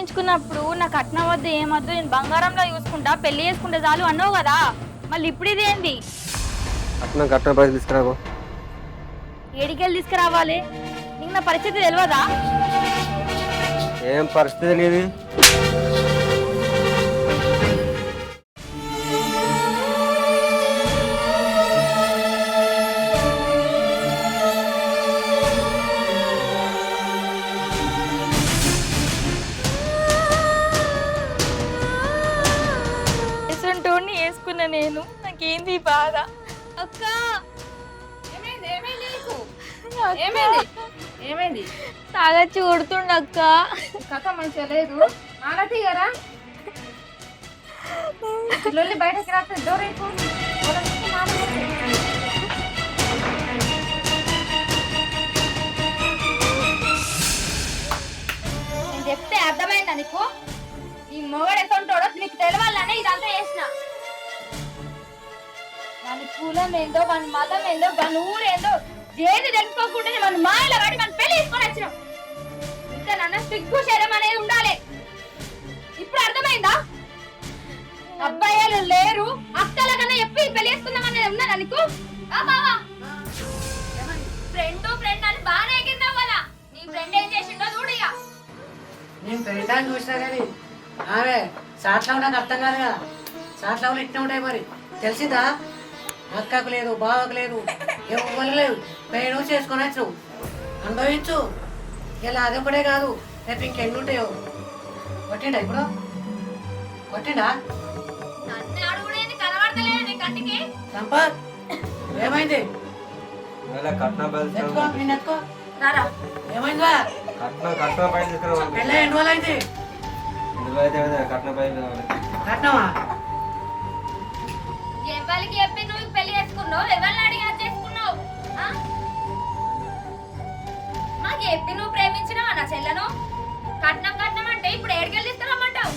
ప్రేమించుకున్నప్పుడు నా కట్నం వద్దు ఏమొద్దు నేను బంగారంలో చూసుకుంటా పెళ్లి చేసుకుంటే చాలు అన్నావు కదా, మళ్ళీ ఇప్పుడు ఇదేంది? కట్నం పైసలు తీసుకురాబో. ఏడికెళ్ళి తీసుకురావాలి? నీకు నా పరిస్థితి తెలియదా? ఏం పరిస్థితి నీది? ఎసుంటోడిని వేసుకున్నా నేను, నాకేంది ఈ బాధ? అక్క ఏమైంది? తాగచ్చి కొడుతుండక్క. కథ మంచిగా లేదు. ఆలతి గారా లొల్లి బయటకి రాస్తే డోరేపు నేను చెప్తే అర్థమైందా నీకు? ఈ మొగడు ఎంత ఉంటాడో నీకు తెలవాలనే ఇదంతా చేసిన. వాని కులం ఏందో, వాని మతం ఏందో, వాని ఊరేందో ఏది తెలుసుకోకుండా మన మాయలో పడి మన పెళ్లి తీసుకొని వచ్చినాం. ఇంకా నన్ను సిగ్గు శరం అనేది ఉండాలి. ఇప్పుడు అర్థమైందా? అబ్బాయిలు లేరు, అక్కల కన్నా చెప్పి పెళ్లి చేసుకుందామనేది ఉన్నదా నీకు? ఫ్రెండ్ అని బాగానే ఎగిరినావు కదా, నీ ఫ్రెండ్ ఏం చేసిండో చూడు. ఇక నేను ఫ్రెండ్ అని చూసినా కానీ ఆమె సాట్లా నాకు అర్థం కాదు కదా. సాట్లా ఇట్లా ఉంటాయి మరి తెలిసిందా? అక్కకు లేదు, బావకు లేదు, ఎవరు లేదు, పెయిన్ చేసుకొని వచ్చినావు అనుభవించు. ఇలా అదొకటే కాదు, రేపు ఇంకెన్ని ఉంటాయో. కొట్టిండా ఇప్పుడు? కొట్టిండా? నన్ను అడుగుడేది కనబడతలేదు నీ కంటికి? సంపత్ ఏమైంది? కట్నం ఎత్తుకో, నేను ఎత్తుకో. రారా. ఏమైందా? కట్నం పైసలు తీసుకురావాలి. పెళ్ళి ఎన్ని రోజులు అయింది? కట్నం పైసలు కావాలి. కట్నమా? ఎవరికి చెప్పి నువ్వు పెళ్లి చేసుకున్నావు? ఎవరిని అడిగి చేసుకున్నావు? మాకు చెప్పి నువ్వు ప్రేమించినావా నా చెల్లను? కట్నం కట్నం అంటే ఇప్పుడు ఏడుకెళ్ళి తీసుకురమ్మంటావు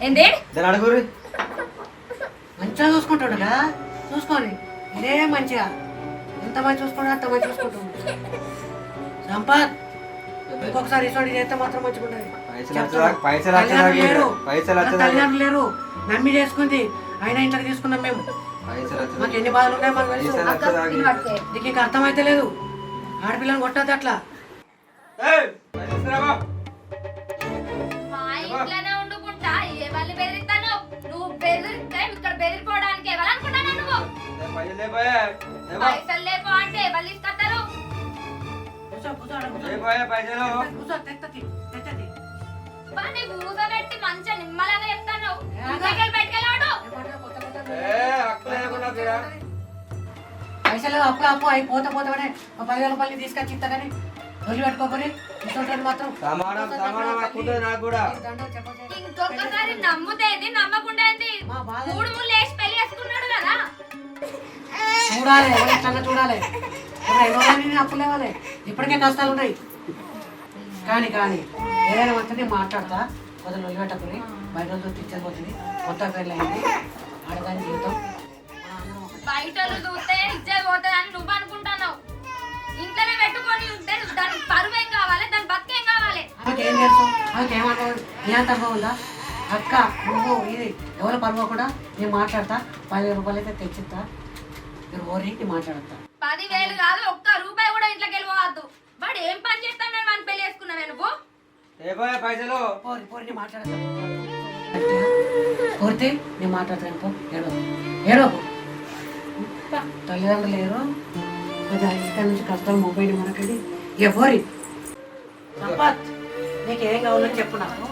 ఏంది? అడుగురి. మంచిగా చూసుకుంటాడు కదా, చూసుకోండి. ఇదే మంచిగా ఎంత మంచి చూసుకుంటా అంత మంచి చూసుకుంటాడు. సంపత్ ఇంకొకసారి ఇటువంటి చేస్తే మాత్రం మంచిగా ఉంటుంది. తల్లిదండ్రులు లేరు, నమ్మి చేసుకుంది, అయినా ఇంట్లోకి తీసుకున్నాం మేము. మాకు ఎన్ని బాధలు ఉన్నాయి మాకు తెలుసు. నీకు ఇంకా అర్థమైతే లేదు. ఆడపిల్లని కొట్టద్దు అట్లా. మా ఇంట్లోనే ఉండుకుంటా ఎవరిని బెదిరిస్తాను? నువ్వు బెదిరిస్తే ఇక్కడ బెదిరిపోవడానికి ఎవరనుకుంటానా నువ్వు? పైసలు లేపో అంటే ఎవరు తీసుకొస్తారు? వాడిని కూసబెట్టి మంచిగా నిమ్మలంగా చెప్తాను. బయటకెళ్ళాడు పైసలు అప్పు అప్పు అయి పోతే పోతానే 10,000 రూపాయలు తీసుకొచ్చి ఇస్తా కానీ వదిలి పెట్టుకోకని ఇటువంటి మాత్రం ఇంకొకసారి నమ్ముతేది నమ్మకుండేది. మూడు ముళ్ళు వేసి పెళ్లి చేసుకున్నాడు కదా. చూడాలి, ఎట్లా చూడాలి. అప్పులు లేవాలి, ఇప్పటికే కష్టాలు ఉన్నాయి. కానీ కానీ ఏదైనా మంచిది మాట్లాడతా. మొదలు వదిలిపెట్టకుని బయట తెచ్చకపోతుంది. కొత్త పెళ్ళి అయింది, ఆడదాని జీవితం. బయట చూస్తే ఇచ్చే పోతుందని నువ్వు అనుకుంటున్నావు. ఇంట్లోనే పెట్టుకొని ఉంటే దానికి పరువు ఏం కావాలి, దాని బతికేం కావాలి? ఆమెకేం తెలుసు? ఆమెకేమంటావు? నీ అంత అనుభవం ఉందా? అక్క నువ్వు ఇది ఎవరు పరువు కూడా నేను మాట్లాడతా. 10,000 రూపాయలు అయితే తెచ్చిస్తా. నేను ఓరికి మాట్లాడతా. 10,000 కాదు, ఒక్క రూపాయి కూడా ఇంట్లోకి వెళ్ళిపోవద్దు. వాడు ఏం పని చేస్తాను వాడిని పెళ్లి చేసుకున్నావే నువ్వు? పైసలు పోరి మాట్లాడతా. కోరితే నేను మాట్లాడతాను. పో ఏడోకు. తల్లిదండ్రులు లేరు, ఇక్కడ నుంచి కష్టాలు మొబైల్ మనకది ఎవరి. సంపత్ నీకు ఏం కావాలని చెప్పు. నాకు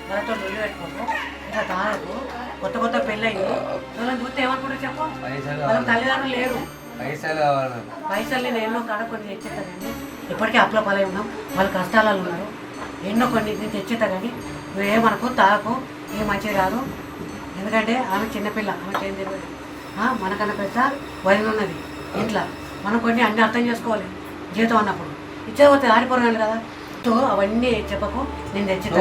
మనతో రొల్లి పెట్టుకోకు, ఇలా తాగకు. కొత్త కొత్త పెళ్ళి అయింది, వాళ్ళని చూస్తే ఏమనుకుంటా చెప్పు. వాళ్ళకి తల్లిదండ్రులు లేరు. పైసలు నేను ఎన్నో కాడ కొన్ని తెచ్చేస్తా కానీ ఇప్పటికీ అప్పుల పాలై ఉన్నాం. వాళ్ళ కష్టాలలో ఉన్నారు. ఎన్నో కొన్ని నేను తెచ్చేస్తా కానీ నువ్వు ఏమనుకో, తాగకు. ఏం మంచిది కాదు. ఎందుకంటే ఆమె చిన్నపిల్ల, ఆమెకి ఏం తెలియదు. మనకన్నా పెద్ద వదిలి ఉన్నది ఇంట్లో. మనం కొన్ని అన్ని అర్థం చేసుకోవాలి. జీవితం అన్నప్పుడు ఇచ్చేపోతే ఆడిపోరాలి కదా. తో అవన్నీ చెప్పకు, నేను తెచ్చిస్తా.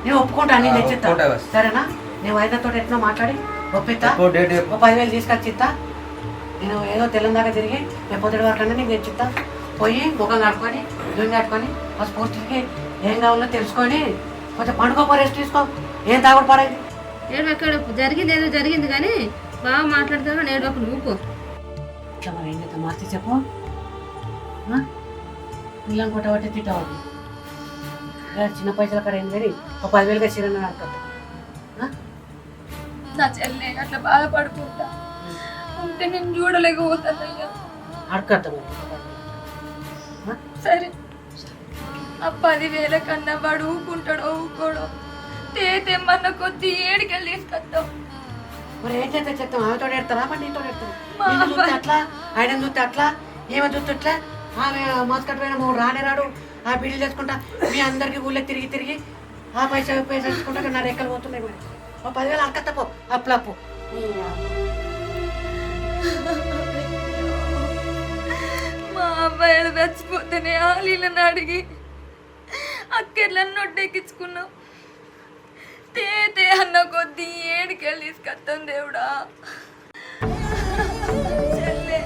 నేను ఒప్పుకుంటా, నేను తెచ్చిస్తా. సరేనా? నేను వైద్యతో ఎట్లా మాట్లాడి ఒప్పిస్తా. 10,000 తీసుకొచ్చి ఇస్తా. నేను ఏదో తెల్లందాకా తిరిగి రేపు పొద్దుటి వరకు నీకు తెచ్చిస్తా. పోయి ముఖం కట్టుకొని జూన్ కట్టుకొని ఆ స్పోర్ట్స్కి ఏం కావాలో తెలుసుకొని కొంచెం పండుగ రెస్ట్ తీసుకో. ఏం తాగుడు పడేది ఏడవక్కడ జరిగింది ఏదో జరిగింది కానీ బాగా మాట్లాడతావు ఏడవకు నువ్వు పో. ఇట్లా మరి ఏం చేద్దాం మార్చి చెప్పు. పిల్లలు కొట్టబట్టి తిట్టవద్దు. చిన్న పైసలు అక్కడ ఏం కానీ ఒక 10,000గా చిరణ అంటారు. నా చెల్లె అట్లా బాధపడుకుంటా ఉంటే నేను చూడలేకపోతానయ్యా. అడగద్దాం. సరే ఆ 10,000 కన్నా వాడు ఊకుంటాడో ఊకోడో తెమ్మన్న కొద్ది ఏడికెళ్ళి తీసుకొస్తాం. మరి ఏం చేస్తే చెప్తాం. ఆమెతో ఎడతారా మరి నీతో ఎడతారు. అట్లా ఆయన చూస్తే అట్లా ఏమో చూస్తే అట్లా ఆమె మాస్కట్ పోయిన మూడు రానే రాడు. ఆ బిల్లు చేసుకుంటా మీ అందరికి ఊళ్ళో తిరిగి తిరిగి ఆ పైసా వేసుకుంటా నా రెక్కలు పోతున్నాయి. మరి 10,000 అడకత్తపో అప్పు మా అబ్బాయిలు చచ్చిపోతేనే ఆలీలను అడిగి అక్కెళ్ళని నొట్టెక్కించుకున్నాం. తే అన్న కొద్ది ఏడికెళ్ళి తీసుకొస్తాం దేవుడా. చెల్లె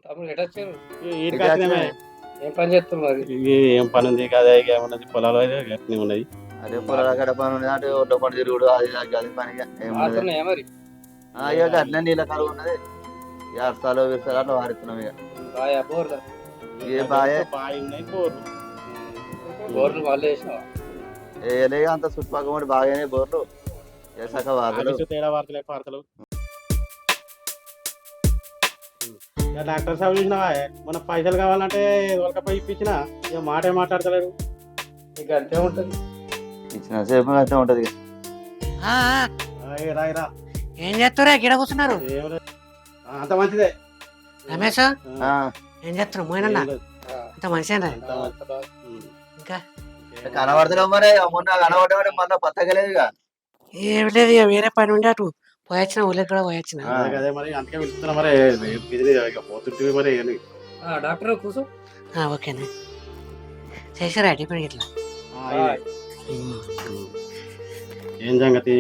తమ్ముడు ఎటు వచ్చారు? ఈడికి వచ్చినామే. ఏం పని చేస్తున్నారు? ఏం పని ఉంది కదా, ఇక ఏమన్నది పొలాలు గట్టినే ఉన్నది. అదే పొలాల గడ పని ఉంది అంటే ఒడ్డ పని తిరుగుడు అది అది పనిగా వాడుతున్నాయా మరి? ఇక అట్లనే నీళ్ళ కరువు ఉన్నది. అర్సాలు విస్తాలు అట్లా వాడుతున్నాం. ఇక బాయా బోర్లు? ఏ బాయే బావి ఉన్నాయి, బోర్లు. బోర్లు వాళ్ళు వేసినావా? వేయలే అంత చుట్టుపక్కల కూడా బాగానే బోర్లు వేసాక వాడలు అడిసి తేడా వార్తలే పార్తలు. డాక్టర్ సాబ్ చూసినావా, మన పైసలు కావాలంటే వాళ్ళకి ఇప్పించిన ఇక మాటే మాట్లాడతలేరు. ఇక అంతే ఉంటుంది. ఇచ్చిన సేపు అంతే ఉంటది. రాయిరా ఏం చేస్తారా గిడ కూర్చున్నారు? ఏం లేదు, అంత మంచిదే. రమేష్ ఏం చేస్తున్నావు? మోయినన్నా అంత మంచిగా ఇంకా కనబడతలేవు మరి. మొన్న కనబడ్డా మళ్ళీ పత్తగలేదు. ఇక ఏమి లేదు, ఇక వేరే పని ఉండే అటు పోయొచ్చిన ఊళ్ళకి కూడా పోయొచ్చిన. అదే మరి అందుకే వెళ్తున్నా మరి పోతుంటే మరి. డాక్టర్ కూర్చో. ఓకేనా చేసారా అడిపోయి ఇట్లా? ఏం సంగతి,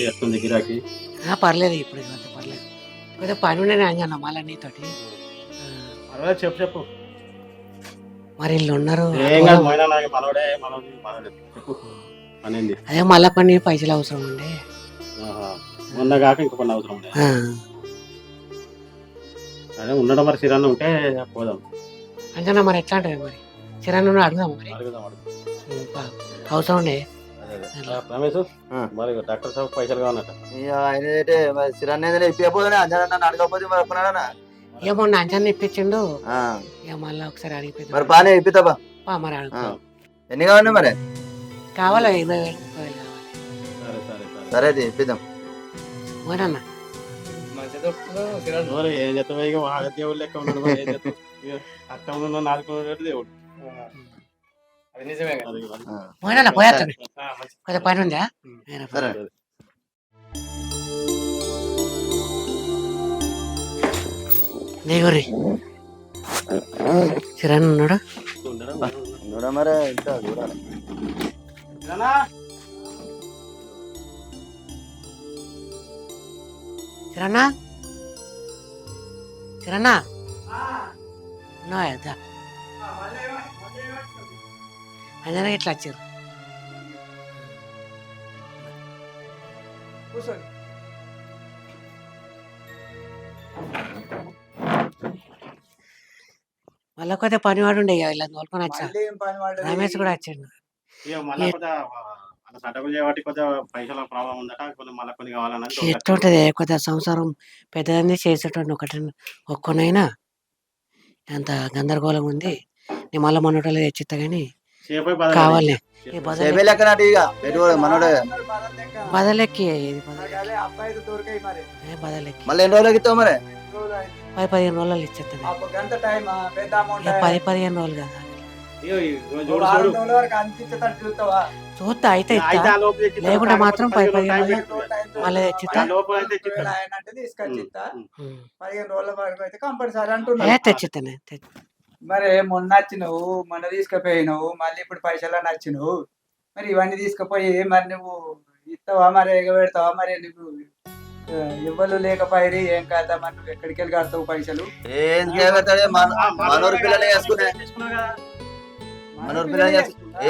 ఎట్లుంది గిరాకి? పర్లేదు, ఇప్పుడు అంత పర్లేదు. కొద్దిగా పని ఉండే అంజన్న మళ్ళీ నీతోటి. పర్వాలేదు, చెప్పు చెప్పు. మరి వీళ్ళు ఉన్నారు. ఏం కాదు, మనోడే చెప్పు. పనింది అదే మళ్ళా కొన్ని పైసలు అవసరం ఉండే. మొన్న కాక ఇంకో పని అవసరం ఉండే. అదే ఉండడం మరి సిరాన్న ఉంటే పోదాం. అంజన్న మరి ఎట్లా అంటే మరి చిరాన్న అడుగుదాం. మరి అడుగుదాం అవసరం ఉండే. రమేష్ మరి డాక్టర్ సాబ్ పైసలు కావాలట. ఇక ఆయన అయితే మరి సిరాన్ని ఇప్పకపోతే అంజనా అడగకపోతే మరి ఒప్పుకున్నాడా? ఇక మొన్న అంజన్న ఇప్పించిండు. ఇక మళ్ళీ ఒకసారి అడిగిపోయింది. మరి బాగానే ఇప్పితావా? మరి అడుగుతా. ఎన్ని కావాలి మరి? కావాలా 20,000 కావాలి. సరే సరే సరే అది ఇప్పిద్దాం. పోనన్నా మరి ఏం చేస్తావు, ఇక వాడ దేవుడు లెక్క ఉన్నాడు. మరి ఏం చేస్తావు, అక్క ఉన్న 4 దేవుడు. అది నిజమే. పోయినా పోయేస్తాను, కొంచెం పని ఉందా? సరే నీగురి చిరాన్ ఉన్నాడు. మరి ఇంకా చూడాలి. చిరన్నా చిరన్నా ఉన్నాయా? అంజనా ఇట్లా వచ్చారు. మళ్ళీ కొద్దిగా పనివాడు ఉండే ఇలా తోలుకొని వచ్చా. రమేష్ కూడా వచ్చాడు. ఎట్లుంటది కొద్దిగా సంసారం పెద్దదాన్ని చేసేటోడిని ఒక్కనైనా అంత గందరగోళం ఉంది. నేను మళ్ళీ మొన్నటోళ్ళు తెచ్చిస్తా కానీ సేపు కావాలి సేపే లెక్క నాటి ఇక పెట్టుకోడు మనోడే బదలెక్కి అబ్బాయి దొరికాయి మరి బదలెక్కి మళ్ళీ ఎన్ని రోజులకి ఇస్తావు మరి 10-15 రోజులు ఇచ్చేస్తాను గంట టైం పెద్ద అమౌంట్ 10-15 రోజులు కదా వారం రోజుల వరకు అందించేటట్టు చూస్తావా చూస్తా అయితే ఇస్తా లేకుంటే మాత్రం 10-15 మళ్ళీ తెచ్చిస్తా ఒకవేళ ఆయన అంటే తీసుకొచ్చి ఇస్తా 15 రోజుల వరకు అయితే కంపల్సరీ అంటున్నా తెచ్చిస్తానే మరి మొన్న వచ్చినావు మొన్న తీసుకుపోయినావు మళ్ళీ ఇప్పుడు పైసలు నచ్చినావు మరి ఇవన్నీ తీసుకుపోయి మరి నువ్వు ఇస్తావా మరి ఎగబెడతావా మరి నువ్వు ఇవ్వలు లేకపోయి ఏం కాదా మరి నువ్వు ఎక్కడికి వెళ్ళి కడతావు పైసలు ఏం చేయబడతాడే మనూరు పిల్లలే వేసుకునే మనూరు పిల్లలు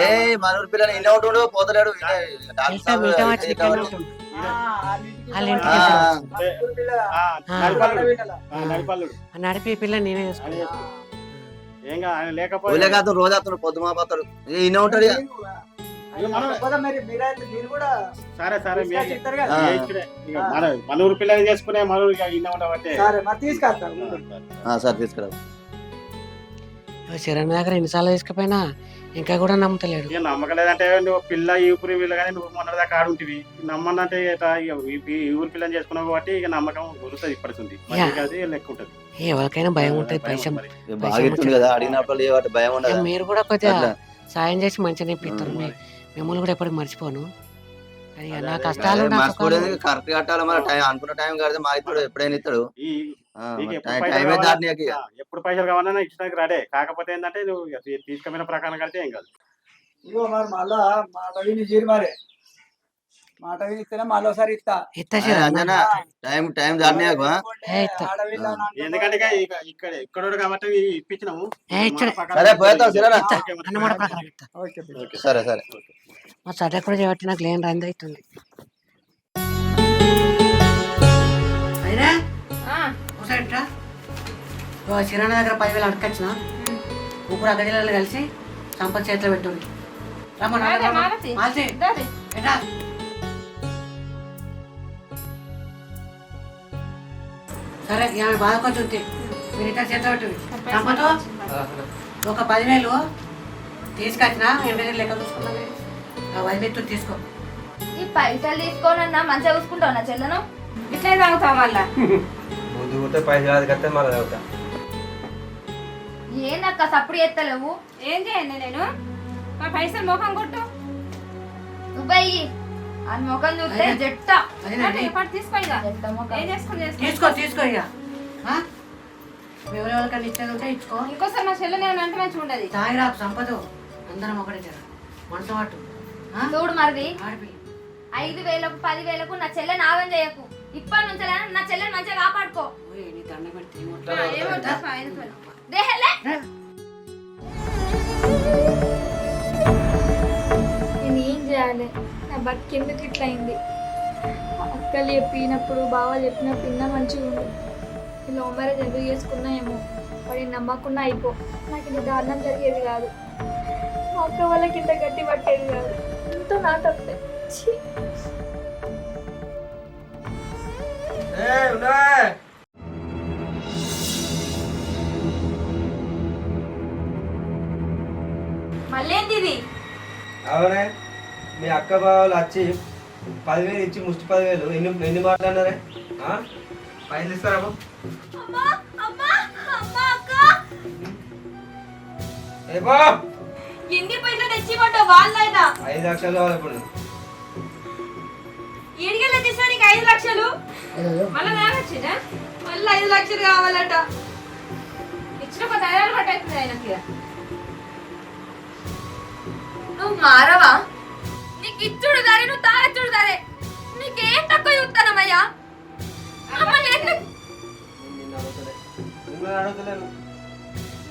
ఏ మనూరు పిల్లలు ఇన్ని ఒకటి పోతలేడు నడిపే పిల్ల నేనే చేసుకున్నా లేకపోతే రోజు అతను పొద్దుమా పోతాడు ఇన్ని ఉంటాడు మీరు కూడా సరే సరే ఇస్తారు కదా మనూరు పిల్లలు చేసుకునే మనూరు ఇన్న ఉండబట్టే సరే మరి తీసుకొస్తాను సార్ తీసుకురా శరణ్ దగ్గర ఎన్నిసార్లు తీసుకుపోయినా ఇంకా కూడా నమ్ముతలేడు ఇక నమ్మకలేదంటే నువ్వు పిల్ల ఈ ఊపిరి వీళ్ళు కానీ నువ్వు మొన్న దాకా ఆడుంటివి నమ్మనంటే ఈ ఊరి పిల్లని చేసుకున్నావు కాబట్టి ఇక నమ్మకం గురుతుంది ఇప్పటికి లెక్క ఉంటుంది ఎవరికైనా భయం ఉంటుంది పైసలు బాగా ఇస్తుంది కదా అడిగినప్పుడు ఏ భయం ఉండదు మీరు కూడా కొద్దిగా సాయం చేసి మంచిగా ఇప్పిస్తారు మిమ్మల్ని కూడా ఎప్పటికి మర్చిపోను నా కష్టాలు కరెక్ట్ కట్టాలి మరి టైం అనుకున్న టైం కడితే మా ఇస్తాడు ఎప్పుడైనా ఇస్తాడు టైమే దాటి ఎప్పుడు పైసలు కావాలన్నా ఇచ్చడానికి రాడే కాకపోతే ఏంటంటే నువ్వు తీసుకుపోయిన ప్రకారం కడితే ఏం కాదు ఇగో మరి మళ్ళా మాట విని చేరి మరి మాట విని ఇస్తేనే మళ్ళీ ఒకసారి ఇస్తా టైం దాటి ఎందుకంటే ఇక్కడ కాబట్టి ఇప్పించినాము సరే పోతావు సరే సరే మా చడ్డ కూడా చేయబట్టి నాకు లేని రంది అవుతుంది చిరాణ దగ్గర 10,000 అడకొచ్చిన ముగ్గురు అగ్గడిలో కలిసి సంపత్ చేతిలో పెట్టుంది సరే ఆమె బాధకొచ్చి మీరు ఇద్దరు చేతిలో పెట్టుంది సంపత్ ఒక 10,000 తీసుకొచ్చిన ఎండ లెక్క చూసుకున్నా వైద్యు తీసుకో ఈ పైసలు తీసుకోనన్నా మంచిగా చూసుకుంటావు నా చెల్లెను ఇట్లే తాగుతావు మళ్ళా ముందు పైసలు కడితే మళ్ళీ తాగుతా ఏందక్క సప్పుడు చేస్తలేవు ఏం చేయండి నేను మా పైసలు ముఖం కొట్టు నువ్వయ్యి ఆ ముఖం చూస్తే జట్ట తీసుకో ఇక ఏం చేసుకుని తీసుకో తీసుకో ఇక ఎవరెవరికన్నా ఇచ్చేది ఉంటే ఇచ్చుకో ఇంకోసారి మా చెల్లె నేను అంటే మంచిగా ఉండదు తాగి రాకు సంపద అందరం ఒకటే జర మనసు పాటు చూడు మరిది 5,000కు 10,000కు నా చెల్లెని ఆగం చేయకు ఇప్పటి నుంచి నా చెల్లెని మంచిగా కాపాడుకో నేను ఏం చేయాలి నా బతికెందుకు ఇట్లా అయింది అక్కలు చెప్పినప్పుడు బాగా చెప్పినప్పుడు ఇంకా మంచిగా ఉండు లవ్ మ్యారేజ్ ఎందుకు చేసుకున్నా ఏమో వాడిని నమ్మకుండా అయిపో నాకు ఇది దారుణం జరిగేది కాదు మా అక్క వాళ్ళకి ఇంత గట్టి పట్టేది కాదు ఎంతో నా తప్పే మళ్ళీ ఏంది ఇది అవునే మీ అక్క బావాలు వచ్చి 10,000 ఇచ్చి ముష్టి 10,000 ఎన్ని మాట్లాడినారే పైసలు ఇస్తారా ఎన్ని పైసలు తెచ్చి పడ్డావు వాళ్ళైనా 5 లక్షలు కావాలి ఇప్పుడు ఏడికెళ్ళి తెచ్చినా నీకు 5 లక్షలు మళ్ళీ వచ్చిందా మళ్ళీ 5 లక్షలు కావాలట ఇచ్చిన 10,000 పట్టవుతుంది ఆయనకి నువ్వు మారవా నీకు ఇచ్చుడు దారే నువ్వు తాగచ్చుడు దారే నీకేం తక్కువ చూస్తానమ్మయ్యా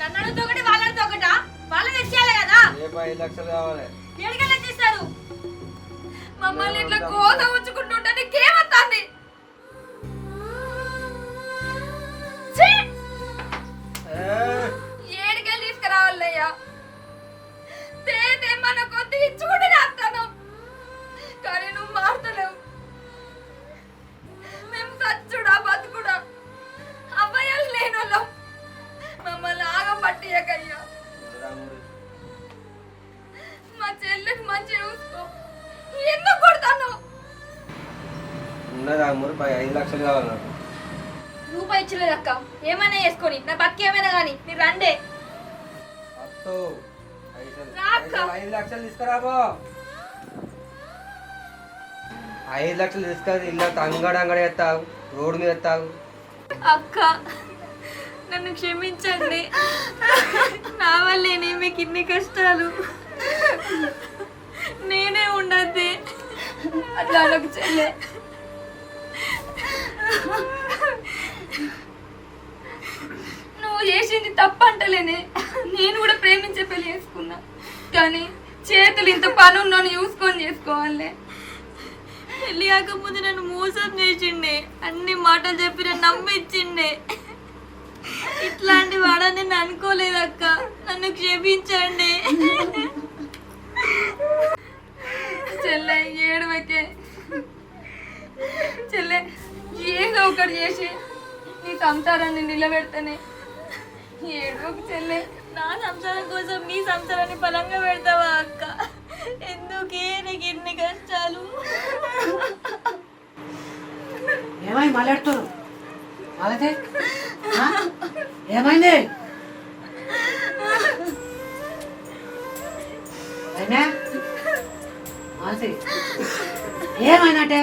నన్ను అడుగుతూ ఒకటి వాళ్ళతో ఒకట వాళ్ళు తెచ్చేయాలి కదా 5 లక్షలు కావాలి ఏడికెళ్ళి తెచ్చిస్తారు మమ్మల్ని ఇట్లా కోస ఉంచుకుంటుంటే నీకేమవుతుంది ఏడికెళ్ళి తీసుకురావాలయ్యా మన కొద్ది ఇచ్చుకుంటే రాస్తాను కానీ నువ్వు మారుతలేవు మేము సచ్చుడా బతుకుడా అబ్బాయిలు లేనోళ్ళం మమ్మల్ని ఆగం పట్టియకయ్యా 5 లక్షలు కావాలి నాకు. రూపాయి ఇచ్చలేదు అక్క. ఏమైనా చేసుకొని నా బక్కి ఏమైనా కానీ మీరు రండే. అత్తో, పైసలు. రా అక్క. 5 లక్షలు తీసుకురాబో. 5 లక్షలు తీసుకొని ఇల్లు అంగడి ఎత్తావు, రోడ్డు మీద ఎత్తావు. అక్క నన్ను క్షమించండి, నా వల్లేనే మీకు ఇన్ని కష్టాలు. నేనే ఉండద్ది. అట్లా అనకు చెల్లె. నువ్వు చేసింది తప్పంటలేనే. నేను కూడా ప్రేమించే పెళ్లి చేసుకున్నా, కానీ చేతులు ఇంత పని ఉన్నాను చూసుకొని చేసుకోవాలి. పెళ్ళి కాకపోతే నన్ను మోసం చేసిండే, అన్ని మాటలు చెప్పి నన్ను నమ్మిచ్చిండే. ఇట్లాంటి వాడని నేను అనుకోలేదక్క, నన్ను క్షమించండి. చెల్లె ఏడవకే. చెల్లె ఏదో ఒకటి చేసి నీ సంసారాన్ని నిలబెడతానే. ఏడవకు చెల్లె. నా సంసారం కోసం నీ సంసారాన్ని బలంగా పెడతావా అక్క? ఎందుకే నీకు ఇన్ని కష్టాలు? ఏమై మాట్లాడుతారు వాళ్ళతే? ఏమైంది అయినా మాలతి? ఏమైందంటే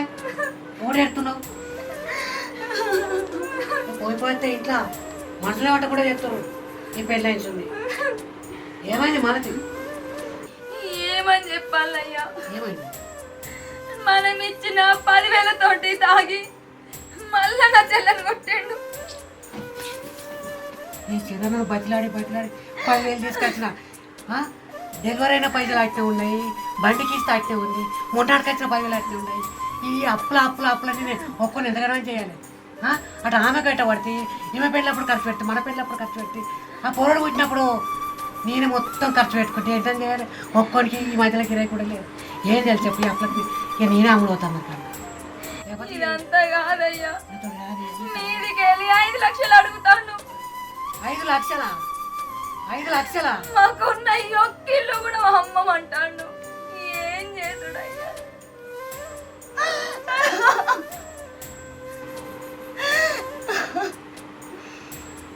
ఓడేడుతున్నావు? పోయిపోతే ఇంట్లో మనుషులే వంట కూడా చెప్తారు నీ పెళ్ళయింది. ఏమైంది మాలతి? ఏమని చెప్పాలయ్యా? ఏమైంది? మనం ఇచ్చిన 10,000 తాగి మళ్ళా నా చెల్లెని కొట్టిండు. నీ చిన్న బతిలాడి 10,000 తీసుకొచ్చిన డెలివరీ అయిన పైసలు అట్టే ఉన్నాయి, బండికి ఇస్తే అట్టే ఉంది, మొంటాడికి వచ్చిన 10,000 అట్టే ఉన్నాయి. ఈ అప్పులని నేను ఒక్కరిని ఎంతగానో చేయాలి? అటు ఆమె గట్ట పడితే ఈమె పెళ్ళినప్పుడు ఖర్చు పెట్టి, మన పెళ్ళినప్పుడు ఖర్చు పెట్టి, ఆ పొరడు పుట్టినప్పుడు నేను మొత్తం ఖర్చు పెట్టుకుంటే ఏంటం చేయాలి? ఒక్కరికి ఈ మధ్యలో కిరాయి కూడా లేదు. ఏం తెలిసి చెప్పి అప్పులకి ఇక నేనే అమ్ముడు అవుతాను అక్కడ. ఇదంతా కాదయ్యా, మీదికి వెళ్ళి 5 లక్షలు అడుగుతాను. 5 లక్షలా? 5 లక్షలా? మాకున్న ఈ ఒక్కిళ్ళు కూడా మా అమ్మమంటాడు. ఏం చేసుడయ్యా?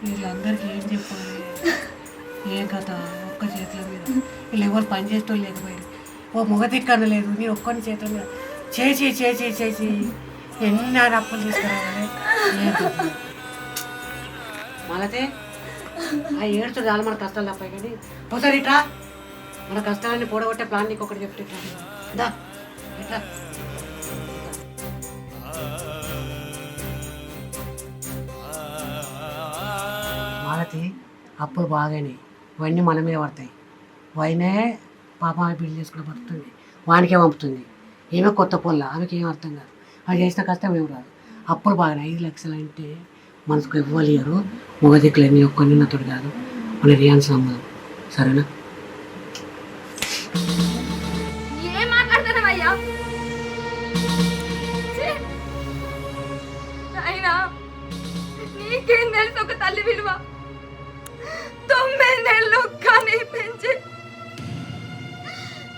వీళ్ళందరికీ ఏం చెప్పాలి? ఏం కథ? ఒక్క చేతుల మీద వీళ్ళు ఎవరు పని చేస్తూ లేకపోయారు. ఓ మొగదిక్కన లేదు, నేను ఒక్కని చేతుల మీద చేసి చేసి చేసి ఎన్ని అప్పులు తీసుకురావాలి. ఏం కథ మళ్ళతే ఆ ఏడుతో చాలు మన కష్టాలు తప్పాయి. కానీ ఒకసారి ఇట్లా మన కష్టాలన్నీ పొడగొట్టే ప్లాన్ నీకు ఒకటి చెప్తే ఇట్లా ఇట్లా మాలతి అప్పులు బాగానే ఇవన్నీ మన మీద పడతాయి. వైనే పాప ఆమె బిల్లు చేసుకుని పడుతుంది, వానికే పంపుతుంది. ఏమో కొత్త పొల్ల, ఆమెకి ఏం అర్థం కాదు. అది చేసిన కష్టం ఏం రాదు. అప్పులు బాగానే 5 లక్షలు అంటే మనసుకు ఇవ్వలేరు. మొగదిక్కులన్నీ ఒక్కరిని నాతోడు కాదు, మన రియాన్స్ సంబంధం. సరేనా? ఏం మాట్లాడుతున్నావయ్యా? అయినా నీకేం తెలుసు ఒక తల్లి విలువ? 9 నెలలు కానీ పెంచి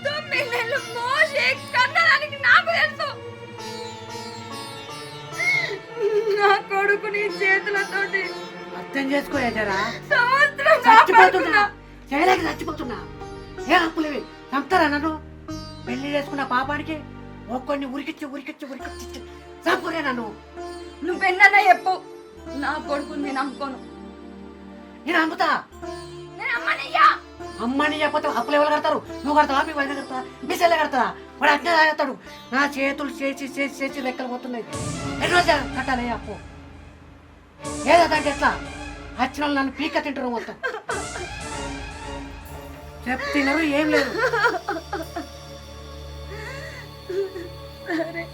9 నెలలు మోసే కన్నడానికి నాకు తెలుసు. నా కొడుకు నీ చేతులతోటి అర్థం చేసుకోలేదరా? సంవత్సరం చచ్చిపోతున్నా, చేయలేక చచ్చిపోతున్నా. ఏ అప్పులేవి చంపుతారా నన్ను? పెళ్లి చేసుకున్న పాపానికి ఒక్కడిని ఉరికిచ్చి చంపురే నన్ను. నువ్వెన్నా చెప్పు, నా కొడుకు నేను అమ్ముకోను. నేను అమ్ముతా. నేను అమ్మనయ్యా. అమ్మని చెప్పతే అప్పులు ఎవరు కడతారు? నువ్వు కడతావా? మీ వైద్య కడతావా? మీ సెల్లె కడతావా? వాడు అట్నే తాగేస్తాడు. నా చేతులు చేసి లెక్కలు పోతున్నాయి. ఎన్ని రోజులు కట్టాలి అప్పు? ఏదంటే ఎట్లా వచ్చిన వాళ్ళు నన్ను పీక తింటారు మొత్తం. చెప్తున్నారు ఏం లేదు. సరే,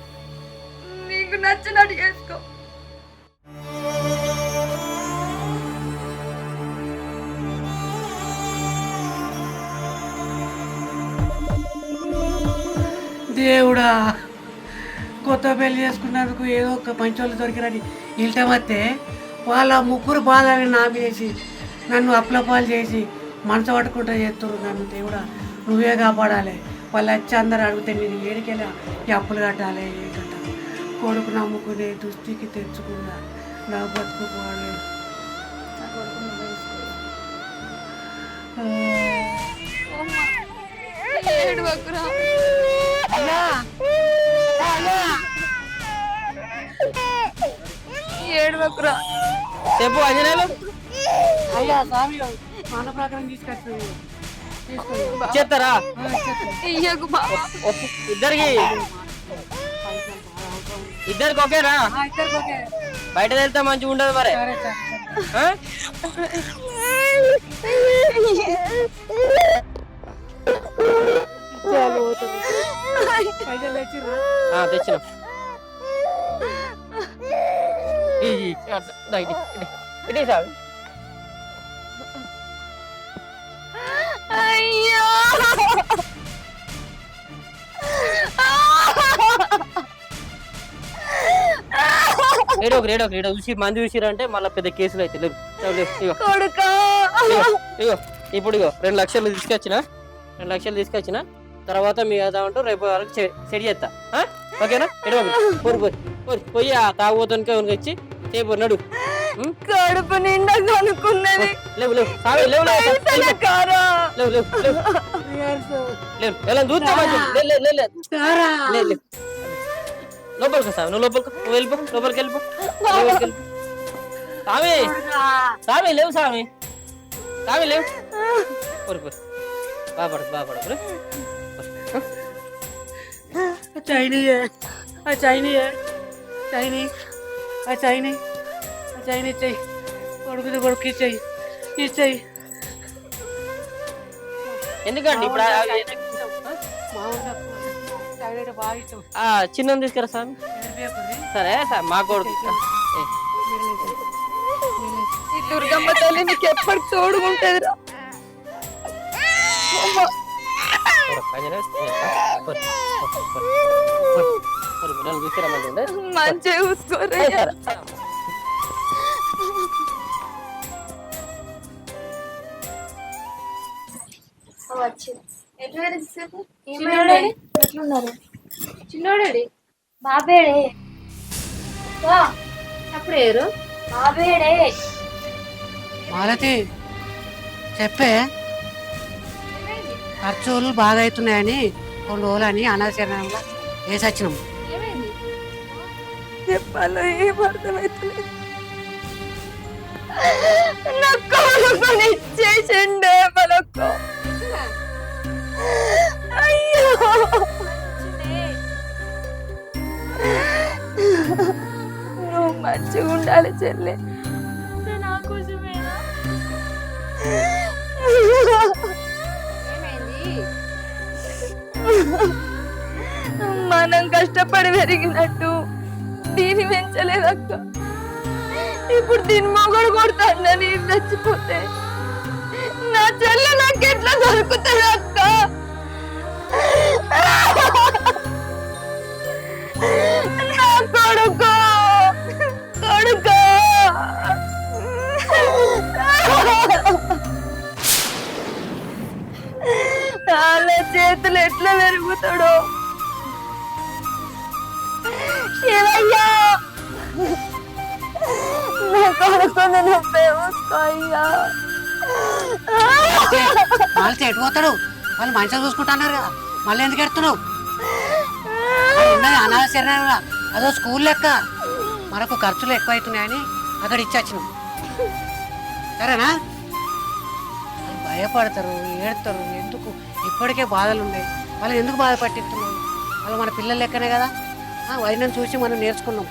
నీకు నచ్చినట్టు చేసుకో. దేవుడా, కొత్త పెళ్లి చేసుకున్నందుకు ఏదో ఒక పంచోళ్ళు దొరికిరని ఇంట వస్తే వాళ్ళ ముగ్గురు బాధని నాపేసి నన్ను అప్లపాలు చేసి మనసు పట్టుకుంటూ చేస్తున్నారు నన్ను. దేవుడా, నువ్వే కాపాడాలి. వాళ్ళు వచ్చి అందరు అడిగితే నేను ఏడికెళ్ళా ఈ అప్పులు కట్టాలి, ఏ కట్టాలి? కొడుకు నమ్ముకునే దుస్థితికి తెచ్చుకున్నా. నా బతుకు పోలేదు. నా కొడుకు నువ్వే చూసుకో. ఏడవకురా. ఏడవకురా. చెప్పు అంజనేయులు అయ్యా స్వామి మన ప్రకారం తీసుకొచ్చాను. చెప్తారా ఇయ్యకు బావ. ఇద్దరికి ఓకేనా? బయట వెళ్తే మంచిగా ఉండదు మరి. ఆ? తెచ్చిన ఇదే సార్. అయ్యో ఏడో చూసి మంది చూసిరంటే మళ్ళీ పెద్ద కేసులు అయితే లేవు. కొడుకా. ఇగో ఇప్పుడు 2 లక్షలు తీసుకొచ్చిన 2 లక్షలు తీసుకొచ్చిన తర్వాత మీ అదామంటూ రేపు వరకు సెట్ చేస్తా. ఓకేనా? పోయి ఆ తాగుబోతానికి ఇచ్చి రేపు నడు. కడుపు నిండా కనుక్కున్నది. లేవు ఎలా చూస్తా లోపలికి వస్తావు. నువ్వు లోపలికి వెళ్ళిపో. స్వామి లేవు స్వామి లేవు. బాపడు చైనీ చెయ్యి. కొడుకు ఇచ్చేయి. ఎందుకండి ఇప్పుడు బాగా ఇష్టం. చిన్న తీసుకురా స్వామి. సరే సార్ మా కొడుకు ఈ దుర్గమ్మ తల్లి నీకు ఎప్పటికి తోడుకుంటదిరా. మంచిగా చూసుకోరా. ఎట్లున్నారు చిన్నోడే బాబేడే అప్పుడేరు బాబేడే మాలతి చెప్పే ఖర్చులు బాగా అవుతున్నాయని కొన్ని రోజులని అనాశరణంగా వేసి వచ్చినాము. చెప్పాలో ఏం అర్థమవుతుంది. నా కొడుకుని ఇచ్చేసిండే మనకు. అయ్యో నువ్వు మంచిగా ఉండాలి చెల్లె. నా కోసమేనా? మనం కష్టపడి పెరిగినట్టు దీన్ని పెంచలేదక్క. ఇప్పుడు దీని మొగడు కొడతాడని చచ్చిపోతే నా చెల్లె నాకెట్లా దొరుకుతుంది అక్క? నా కొడుకు వాళ్ళ చేతులు ఎట్లా పెరుగుతాడో. శివయ్యా నా కొడుకుని నువ్వే చూసుకో అయ్యా. వాళ్ళతో ఎటు పోతాడు? వాళ్ళు మంచిగా చూసుకుంటున్నారు కదా, మళ్ళీ ఎందుకు ఎడుతున్నావు? ఉన్నది అనాశరణంగా అదో స్కూల్ లెక్క. మనకు ఖర్చులు ఎక్కువ అవుతున్నాయని అక్కడ ఇచ్చొచ్చినాం. సరేనా? భయపడతారు, ఏడుతారు. ఎందుకు? ఇప్పటికే బాధలు ఉన్నాయి. వాళ్ళు ఎందుకు బాధ పట్టిస్తున్నావు? వాళ్ళు మన పిల్లలు లెక్కనే కదా. వైద్యం చూసి మనం నేర్చుకున్నాం.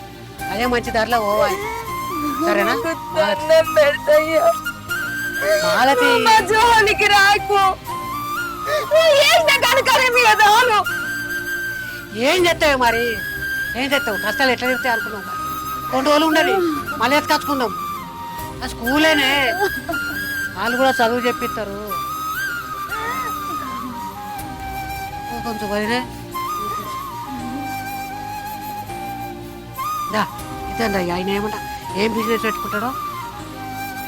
అదే మంచి దారిలో పోవాలి. సరేనా? మాలతి జోలికి రాకు. ఏం చెప్తావు మరి? ఏం చెప్తావు? కష్టాలు ఎట్లా చెప్తాయి అనుకున్నావు? మరి కొన్ని రోజులు ఉండని మళ్ళీ ఎత్తుకొచ్చుకుందాం. ఆ స్కూలేనే, వాళ్ళు కూడా చదువు చెప్పిస్తారు. కొంచెం వదిలే ఇదండి. ఆయన ఏమన్నా ఏం బిజినెస్ పెట్టుకుంటాడో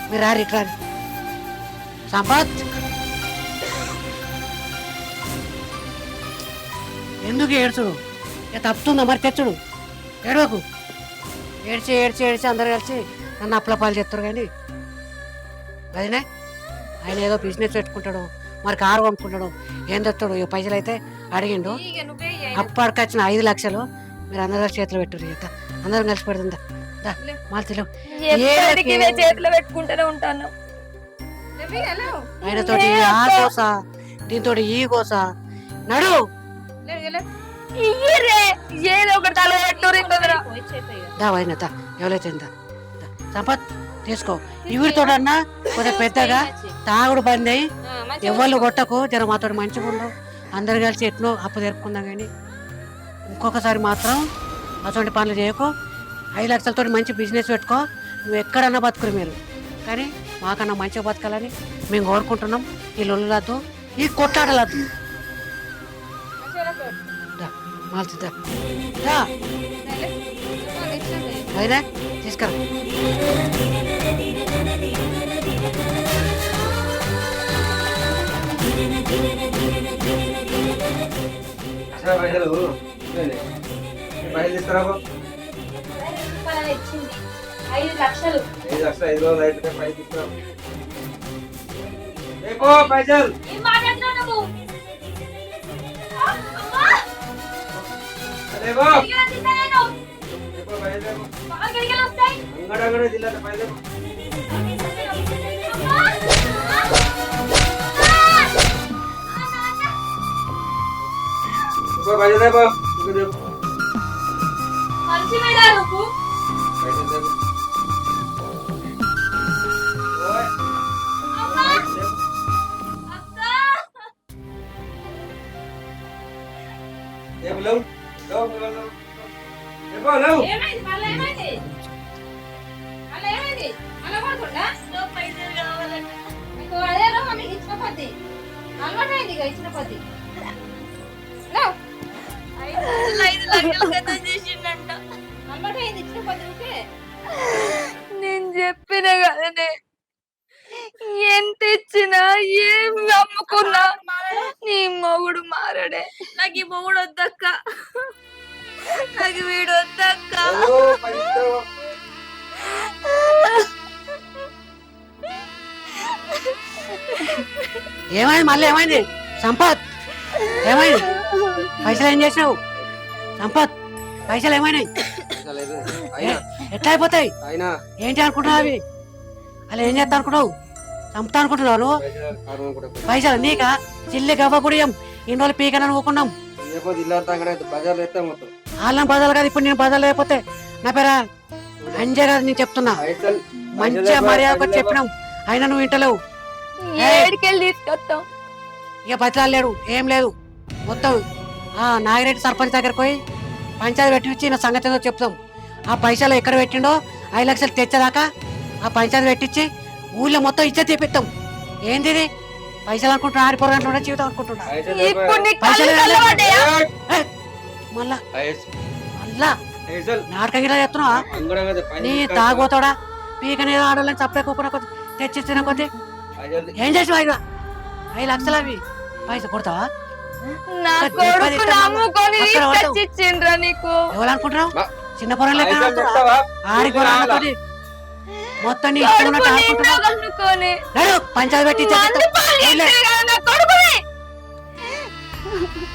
మీరు రారు, ఇట్లా సంపత్. ఎందుకు ఏడ్చుడు? తప్పుతుందా మరి తెచ్చుడు? ఏడవకు. ఏడ్చి ఏడ్చి ఏడ్చి అందరు కలిసి నన్ను అప్లపాలు చెప్తారు కానీ అదేనే ఆయన ఏదో బిజినెస్ పెట్టుకుంటాడు, మరి కారు కొనుక్కుంటాడు, ఏం తెస్తాడు. ఈ పైసలు అయితే అడిగిండు. అప్పటికొచ్చిన 5 లక్షలు మీరు అందరూ చేతిలో పెట్టారు. ఇక అందరం కలిసి పెడుతుందా మాల్తీలో చేతిలో పెట్టుకుంటూనే ఉంటాను. ఆయనతోటి ఆ కోస దీంతో ఈ కోస నడు ఏదో ఒకటి తల పెట్టు. దా వైన దా ఎవరైతే సంపత్ తీసుకో. ఇవిడితోడన్నా కొద్దిగా పెద్దగా తాగుడు బంద్ అయ్యి ఎవరు కొట్టకు, జర మాతో మంచిగా ఉండవు. అందరు కలిసి ఎట్లో అప్పు తెరుపుకుందాం. కానీ ఇంకొకసారి మాత్రం అటువంటి పనులు చేయకు. 5 లక్షలతో మంచి బిజినెస్ పెట్టుకో. నువ్వు ఎక్కడన్నా బతుకురు మీరు, కానీ మాకన్నా మంచిగా బతకాలని మేము కోరుకుంటున్నాం. ఈ లొల్లులద్దు, ఈ కొట్లాడలద్దు. మాల్చిద్దా అయినా తీసుకురా. పైసలు తీసుకురా. 5 లక్షలు 5 లక్షలు 5 రోజులు అయితే పైసలు తీసుకురా. రేపో పైసలు ఏం మాట్లాడుతున్నావు నువ్వు? రేపో గిరిగిలా తిన్నా నేను. రేపో పైసలు రేపో బాగా గిరిగిలా వస్తాయి. అంగడంగడే జిల్లా పైసలు రేపో పైసలు రేపో మంచి మీద నువ్వు పైసలు రేపో. ఓయ్ అమ్మా అక్క రేపు లేవు రేపో లేవు. ఏమైంది మళ్ళీ ఏమైంది మళ్ళీ కొడుకుండా పైసలు కావాలంట. నీకు అదే రో మమ్మీకి ఇచ్చిన పత్తి అలవాటైంది ఇక ఇచ్చిన పత్తి. 5 లక్షలు కదా చేసిండంట. అలవాటైంది ఇచ్చిన పత్తి. నేను చెప్పిన కదనే, ఎంత ఇచ్చినా ఏం అమ్ముకున్నా నీ మొగుడు మారడే. నాకు ఈ మొగుడు వద్దక్క, నాకు వీడు వద్దక్క. ఓ పైసలు ఏమైంది మళ్ళీ ఏమైంది? సంపత్ ఏమైంది? పైసలు ఏం చేసినావు? సంపత్ పైసలు ఏమైనాయి? ఎట్లా అయిపోతాయి? ఏంటి అనుకుంటున్నావు? అవి అలా ఏం చేస్తా అనుకున్నావు? చంపుతా అనుకుంటున్నావు నువ్వు? పైసలు నీకా? చిల్లి గవ్వ గుడియం ఇన్ని రోజులు పీకనని ఊకున్నాం. వాళ్ళని బజాలు కాదు, ఇప్పుడు నేను బజాలు లేకపోతే నా పేరా అంజే కాదు. నేను చెప్తున్నా మంచిగా మర్యాద చెప్పినాం, అయినా నువ్వు ఇంటలేవు. ఏడికెళ్ళి తీసుకొస్తాం? ఇక బతలాలు లేడు, ఏం లేదు. మొత్తం నాగిరెడ్డి సర్పంచ్ దగ్గరకు పోయి పంచాయతీ పెట్టించి నా సంగతి ఏదో చెప్తాం. ఆ పైసలు ఎక్కడ పెట్టిండో 5 లక్షలు తెచ్చేదాకా ఆ పంచాయతీ పెట్టించి ఊళ్ళో మొత్తం ఇచ్చే తీపిస్తాం. ఏంది ఇది? పైసలు అనుకుంటున్నా, ఆరిపోరంటున్నా, జీవితం అనుకుంటున్నా. మళ్ళా మళ్ళా నాటకం గిట్లా చెప్తున్నా. నీ తాగోతాడా పీకనే ఆడాలని చప్పేకోకుండా కొద్ది తెచ్చిచ్చిన కొద్ది ఏం చేసావు? 5 లక్షలు అవి పైసలు కొడతావా? నా కొడుకు నమ్ముకొని తీసుకొచ్చిచ్చిండ్రా నీకు. ఎవరు అనుకుంటున్నావు? చిన్న పొరం లెక్క ఆడికి మొత్తం నీ అనుకోని పంచాయతీ పెట్టి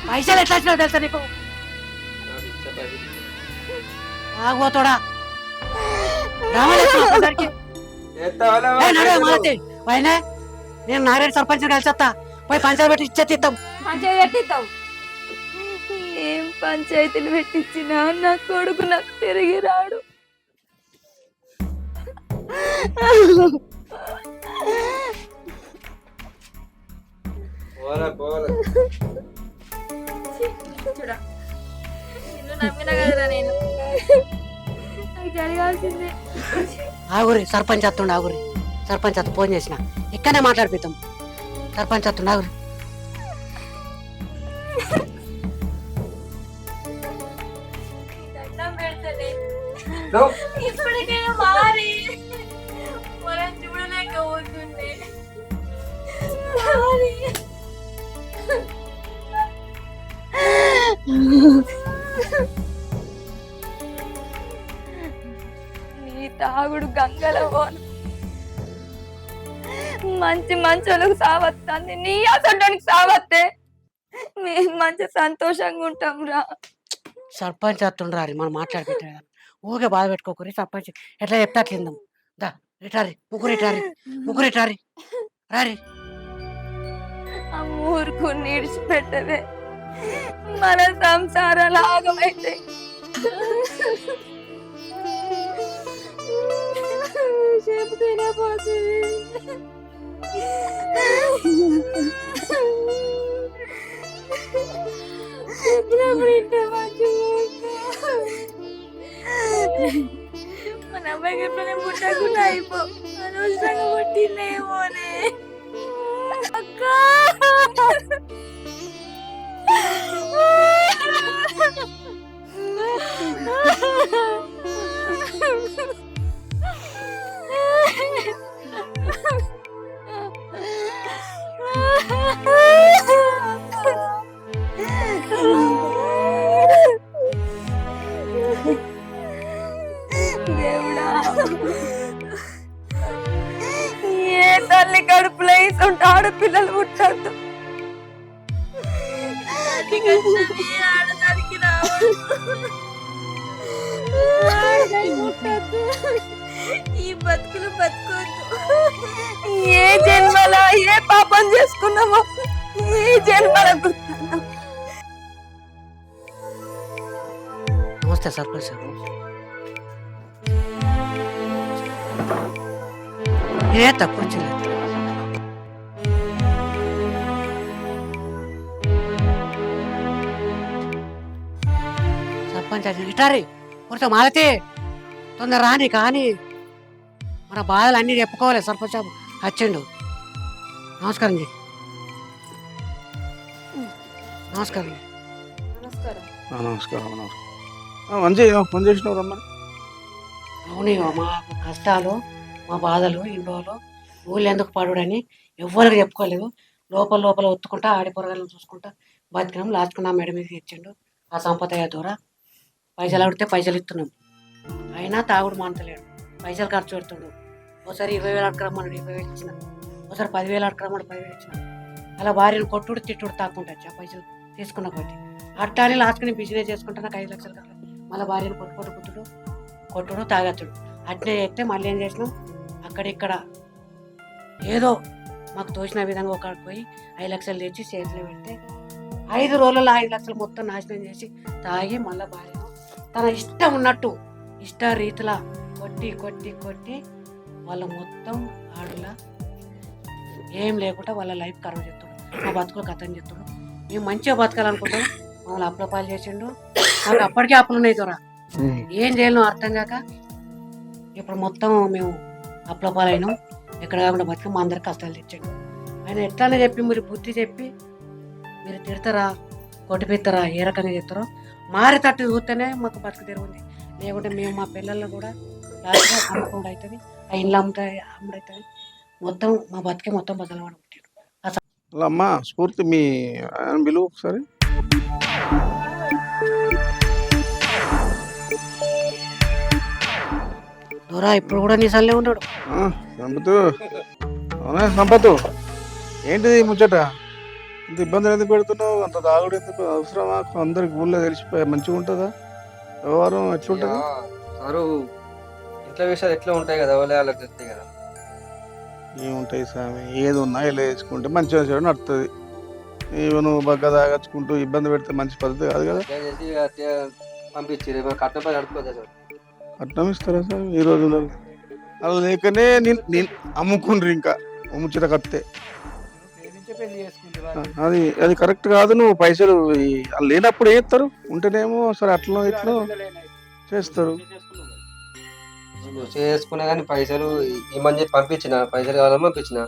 పైసలు ఎట్లా వచ్చినావు తెలుసా నీకు? ఆగోతోడా పైన నేను నారాయణ సర్పంచ్ కలిసి వస్తా, పోయి పంచాయతీ పెట్టి ఇచ్చేస్తాం. పంచాయతీ పెట్టిస్తావు? ఏం పంచాయతీలు పెట్టించినా నా కొడుకు నాకు తిరిగి రాడు. చూడా నిన్ను నమ్మినా కదరా నేను, నాకు జరగాల్సిందే. ఆగురి సర్పంచ్ వస్తుండ, ఆగురి సర్పంచ్ అత్త ఫోన్ చేసిన ఇక్కడనే మాట్లాడిపిస్తాం. సర్పంచ్ వస్తుండ, ఆగురి. ఇప్పటికైనా మారి మనం చూడలేకపోతుంది. ఈ తాగుడు గంగల పోను. మంచి మంచోళ్ళకి సావత్తాంది, నీ అసంటానికి సావత్తే మేము మంచి సంతోషంగా ఉంటాం రా. సర్పంచ్ వస్తుండ్రా అని మనం మాట్లాడిపెట్టాడు. ఊరికే బాధ పెట్టుకోకూరి. సర్పంచ్ ఎట్లా చెప్తా అట్లిందాం. దా ఇటారి ముగ్గురు ఇటారి రారి. ఆ ఊరుకు నిడిచిపెట్టవే, మన సంసారాలు ఆగమైతే. చెప్తేనే పోతుంది. చెప్పినప్పుడు ఇంటే మంచిగా మన అమ్మాయికి ఎప్పుడైనా పుట్టకుండా అయిపో, అనవసరంగా పుట్టిందేమోనే అక్క. దేవుడా, ఏ తల్లి కడుపులో ఇస్తుంటే ఆడపిల్లలు పుట్టద్దు. ఆడదానికి పుట్టద్దు. ఈ బతుకులు బతుకోద్దు. ఏ జన్మలో ఏ పాపం చేసుకున్నామో ఈ జన్మలో గుర్తున్నాం. నమస్తే సర్పంచ్ సార్. ఏ తక్కువ వచ్చింది. సర్పంచ్ ఇటారి కొంచెం మాలతే తొందర రాని కానీ మన బాధలు అన్నీ చెప్పుకోవాలి. సర్పంచ్ సాబ్ వచ్చిండు. నమస్కారం జీ. నమస్కారం. నమస్కారం. మంచి ఫోన్ చేసినావు రమ్మని. అవును, మా కష్టాలు మా బాధలు ఇంట్లో ఊళ్ళు ఎందుకు పడుడని ఎవ్వరికి చెప్పుకోలేదు. లోపల ఒత్తుకుంటా ఆడి పొరగాలను చూసుకుంటా బతికినాం. లాచుకున్నా మేడ మీద ఇచ్చిండు. ఆ సంపదయ్య ద్వారా పైసలు అడిగితే పైసలు ఇస్తున్నాం. అయినా తాగుడు మానతలేడు. పైసలు ఖర్చు పెడుతుండు. ఒకసారి 20,000 అడకరమ్మని 20,000 ఇచ్చిన, ఒకసారి 10,000 అడకరమ్మని 10,000 ఇచ్చిన. అలా భార్యను కొట్టుడు తిట్టుడు తాకుంటా ఆ పైసలు తీసుకున్న కొట్టి. అట్టా అని లాస్ట్కి బిజినెస్ చేసుకుంటా నాకు 5 లక్షలు కావాలి. మళ్ళీ భార్యను కొట్టుడు తాగచ్చుడు అట్నే చేస్తే మళ్ళీ ఏం చేసినాం, అక్కడిక్కడ ఏదో మాకు తోచిన విధంగా ఒకడికి పోయి 5 లక్షలు తెచ్చి చేతిలో పెడితే 5 రోజులలో 5 లక్షలు మొత్తం నాశనం చేసి తాగి మళ్ళీ భార్యను తన ఇష్టం ఉన్నట్టు ఇష్ట రీతిలా కొట్టి వాళ్ళ మొత్తం ఆడులా ఏం లేకుండా వాళ్ళ లైఫ్ ఖరాబ్ చేస్తాడు. మా బతుకులు కథం చేస్తాడు. మేము మంచిగా బతకాలనుకుంటాం. మమ్మల్ని అప్పులపాలు చేసిండు. నాకు అప్పటికే అప్పులున్నాయి దొర. ఏం చేయాలో అర్థం కాక ఇప్పుడు మొత్తం మేము అప్పులపాలైనాం. ఎక్కడ కాకుండా బతికి మా అందరికి కష్టాలు తెచ్చాడు. ఆయన ఎట్లానే చెప్పి మీరు బుద్ధి చెప్పి మీరు తిడతారా కొట్టిపిస్తారా ఏ రకంగా చెప్తారో మారి తట్టు చూస్తేనే మాకు బతుకు తెరువుంది. లేకుంటే మేము మా పిల్లల్లో కూడా లాస్ట్గా అమ్ముకుండా అవుతుంది. ఆ ఇండ్లు అమ్ముడవుతుంది. మొత్తం మా బతికే మొత్తం బదలవాడు పుట్టాడు. అమ్మ స్ఫూర్తి మీ బిలువ ఒకసారి. దూరా ఇప్పుడు కూడా నిజాలే ఉన్నాడు. సంపత్ ఏంటిది ముచ్చట? ఇంత ఇబ్బందులు ఎందుకు పెడుతున్నావు? అంత తాగుడు ఎందుకు అవసరమా? అందరికి ఊళ్ళో తెలిసిపోయి మంచిగా ఉంటుందా వ్యవహారం? ఎట్లుంటుంది సారు? ఇంట్లో విషయాలు ఎట్లా ఉంటాయి కదా, వాళ్ళకి తెలుస్తాయి కదా. ఏముంటాయి స్వామి, ఏది ఉన్నా ఇలా వేసుకుంటే మంచిగా చేయడం నడుతుంది. నువ్వు బగ్గ తాగచ్చుకుంటూ ఇబ్బంది పెడితే మంచి పద్ధతి కాదు కదా. పంపించి కట్నం నడుపుకోదా సార్? కట్నం ఇస్తారా సార్ ఈ రోజుల్లో? అలా లేకనే నేను అమ్ముకుండ్రు ఇంకా ముచ్చట కత్తే. అది కరెక్ట్ కాదు. నువ్వు పైసలు లేనప్పుడు ఏస్తారు, ఉంటేనేమో సరే అట్లా ఇట్లా చేస్తారు. చేసుకున్నా కానీ పైసలు ఇమ్మని చెప్పి పంపించిన, పైసలు కావాలని పంపించిన.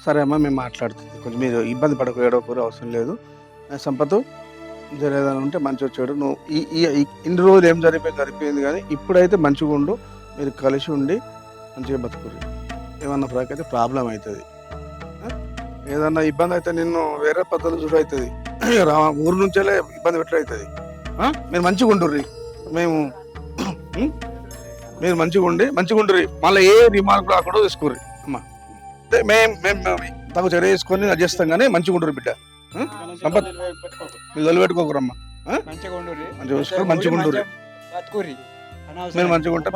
సరే అమ్మ మేము మాట్లాడుతుంది. కొంచెం మీరు ఇబ్బంది పడకు, ఏడవకూరు అవసరం లేదు. సంపత్ ఏదైనా ఉంటే మంచిగా వచ్చాడు. నువ్వు ఇన్ని రోజులు ఏం జరిపోయింది కానీ ఇప్పుడైతే మంచిగా ఉండు. మీరు కలిసి ఉండి మంచిగా బతుకురు. ఏమన్నా ప్రాబ్లం అవుతుంది, ఏదన్నా ఇబ్బంది అయితే నిన్ను వేరే పద్ధతులు చూడ అవుతుంది. ఊరు నుంచే ఇబ్బంది పెట్టఅవుతుంది. మీరు మంచిగా ఉండుర్రి, మేము మీరు మంచిగా ఉండుర్రి, మళ్ళీ ఏ రిమార్క్ రాకుండా తీసుకోర్రి అమ్మా. అంటే మేము తగు చర్య చేసుకొని అది చేస్తాం కానీ మంచిగా ఉండుర్రి బిడ్డ. సంపత్ మీరు వదిలిపెట్టుకోకురమ్మా, మంచిగా చూసుకొని మంచిగా ఉండుర్రి. మీరు మంచిగా ఉంటే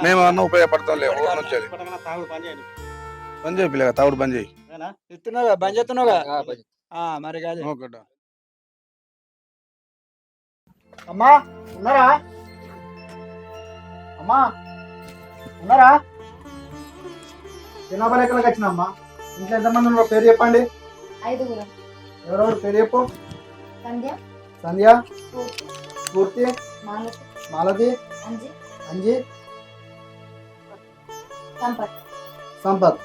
మేము అన్న ఉపయోగపడతాం లేవు ఊరు నుంచి. బంద్ చేయి పిల్లగా, తాగుడు బంద్ చేయి. బంద్ చేస్తున్నావుగా మరి కాదు. ఓకేటా. అమ్మా ఉన్నారా? అమ్మా ఉన్నారా? జనాభా లెక్కలకు వచ్చినమ్మా. ఇంట్లో ఎంతమంది ఉన్నారో పేరు చెప్పండి. 5 ఎవరెవరు పేరు చెప్పు. సంధ్య, సంధ్య, స్ఫూర్తి, మాలతి, అంజి, సంపత్. సంపత్.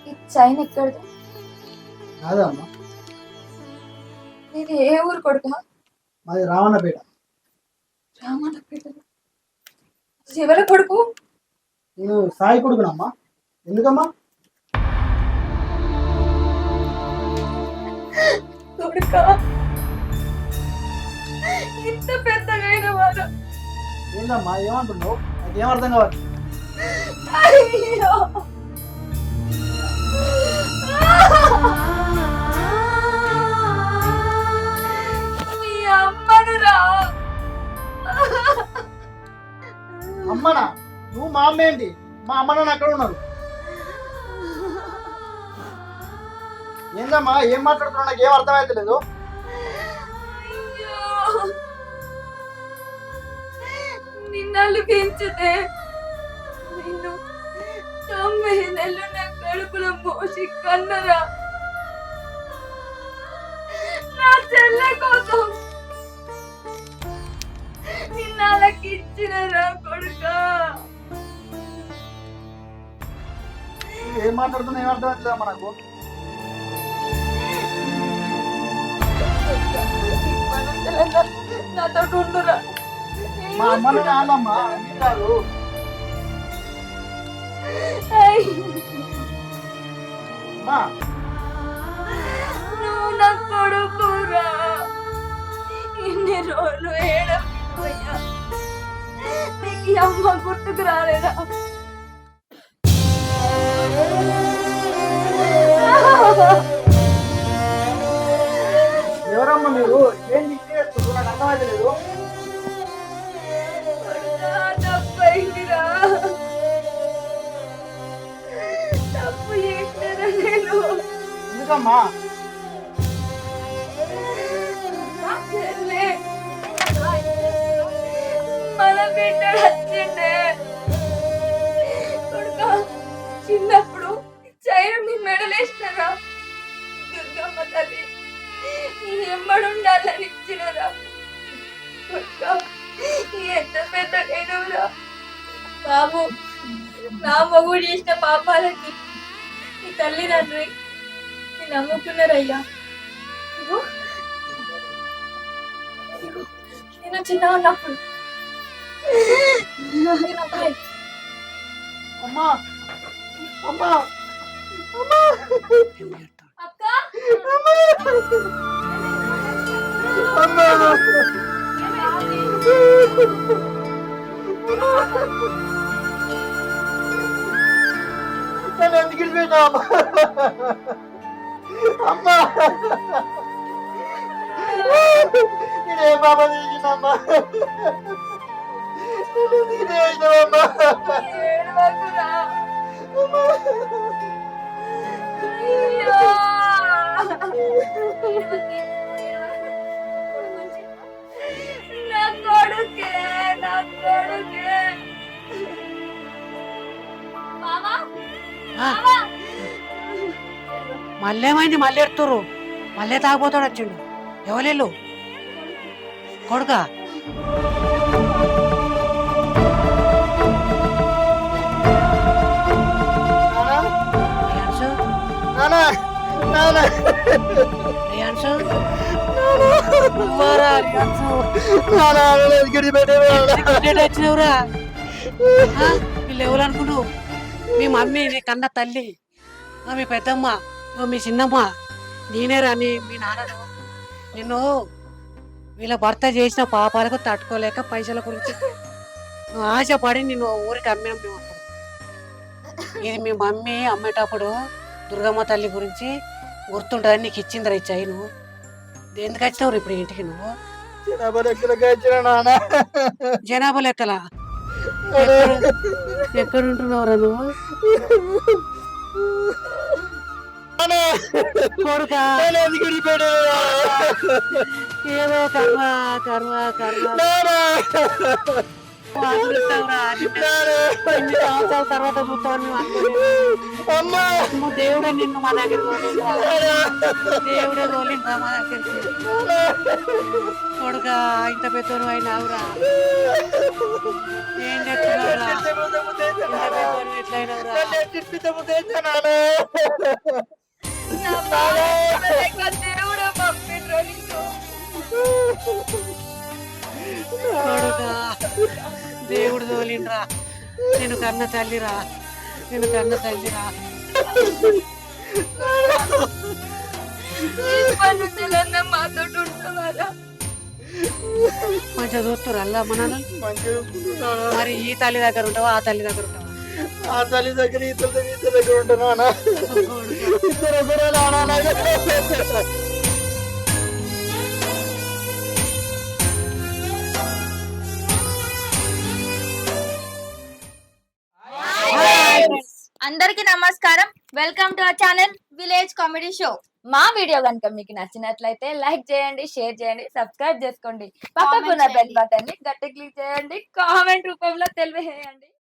ఈ చైన్ ఎక్కడిది? కాదమ్మా, నేను ఏ ఊరు కొడుక? మాది రావణపేట. రామన్నపేట. ఎవరి కొడుకు? నేను సాయి కొడుకునమ్మా. ఎందుకమ్మా? కొడుక ఇంత పెద్దగైన వాడు. ఏందమ్మా ఏమంటున్నావు? నాకేం అర్థం కావాలి. అయ్యో మీ అమ్మను రా. అమ్మనా? నువ్వు మా అమ్మ ఏంటి? మా అమ్మ నాన్న అక్కడ ఉన్నారు. ఏందమ్మా ఏం మాట్లాడుతున్నావు? నాకు ఏం అర్థమైతే లేదు. నిన్నలు పెంచుతే నిన్ను 9 నెలలు నా కడుపులో మోసి కన్నరా. నా చెల్లె కోసం నిన్నలకి ఇచ్చినరా కొడుక. ఏం మాట్లాడుతున్నా ఏం అర్థమైతే లేదమ్మా నాకు. నాతో ఉండురా. మా అమ్మని నాన్నమ్మా అన్ని కాదు. అమ్మా నువ్వు నా కొడుకురా. ఇన్ని రోజులు ఏడపోయా, నీకు ఈ అమ్మ గుర్తుకు రాలేదా? ఎవరమ్మా మీరు? ఏం చేస్తున్నారు? నాకు అర్థమైతే లేదు. తప్పైందిరా. తప్పు చేసినారా నేను? ఎందుకమ్మా? చెల్లె, మన బిడ్డ వచ్చిండే కొడుక. చిన్నప్పుడు చైన్ మీ మెడలేసినారా? దుర్గమ్మ తల్లి ఎమ్మడుండాలని ఇచ్చినరా కొడుక. ఎంత పెద్ద గైనవురా బాబు. నా మొగుడు చేసిన పాపాలకి నీ తల్లిదండ్రి నమ్ముకున్నారయ్యా. నేను చిన్న ఉన్నప్పుడు అమ్మా అమ్మా అక్క ఎందుకు వెళ్ళిపోయినావు? అమ్మా నేనే బాబా చేసినమ్మా. చేసినావమ్మా. ఏడవకురా. నా కొడుకే, నా కొడుకే. మామా మామా మళ్ళీ ఏమైంది? మళ్ళీ ఎడుతురు. మళ్ళీ తాగిపోతాడు వచ్చిండు. ఎవరు కొడుక? వచ్చినవురా? వీళ్ళు ఎవరు అనుకున్నావు? మీ మమ్మీ, నీ కన్న తల్లి, మీ పెద్దమ్మ, మీ చిన్నమ్మ, నేనే రాని మీ నాన్నను నిన్ను వీళ్ళ భర్త చేసిన పాపాలకు తట్టుకోలేక పైసల గురించి నువ్వు ఆశపడి నిన్ను ఊరికి అమ్మినాం మేము అప్పుడు. ఇది మీ మమ్మీ అమ్మేటప్పుడు దుర్గమ్మ తల్లి గురించి గుర్తుంటుందని నీకు ఇచ్చిందిరా ఇచ్చాయి నువ్వు ఎందుకు వచ్చినావు ఇప్పుడు ఇంటికి నువ్వు జనాభా లెక్కలా ఎక్కడ ఉంటున్నావురా నువ్వు కొడుకా ఏదో కర్మ కర్మ కర్మ తర్వాత చూస్తావు దేవుడే నిన్ను మా దగ్గర దేవుడే తోలిందా మా దగ్గరికి కొడుక ఇంత పెద్దోడు అయినావురా ఏం చెప్తున్నావురా ఇంత పెద్దోడు ఎట్లయినావురా దేవుడు పంపిండ్రు నీకు. కొడుకా దేవుడు తోలిండ్రా నేను కన్న తల్లిరా నేను కన్న తల్లిరా ఇప్పటి నుంచి నన్ను మాతో ఉంటున్నారా? మంచిగా చూస్తారు అల్లా మన మరి ఈ తల్లి దగ్గర ఉంటావా ఆ తల్లి దగ్గర ఉంటావా ఆ తల్లి దగ్గర ఈ తల్లి దగ్గర ఉంటున్నా అందరికీ నమస్కారం. Welcome to our channel village comedy show. మా వీడియో కనుక మీకు నచ్చినట్లయితే లైక్ చేయండి, షేర్ చేయండి, సబ్స్క్రైబ్ చేసుకోండి. పక్కకున్న బెల్ బటన్ ని గట్టి క్లిక్ చేయండి, కామెంట్ రూపంలో తెలియజేయండి.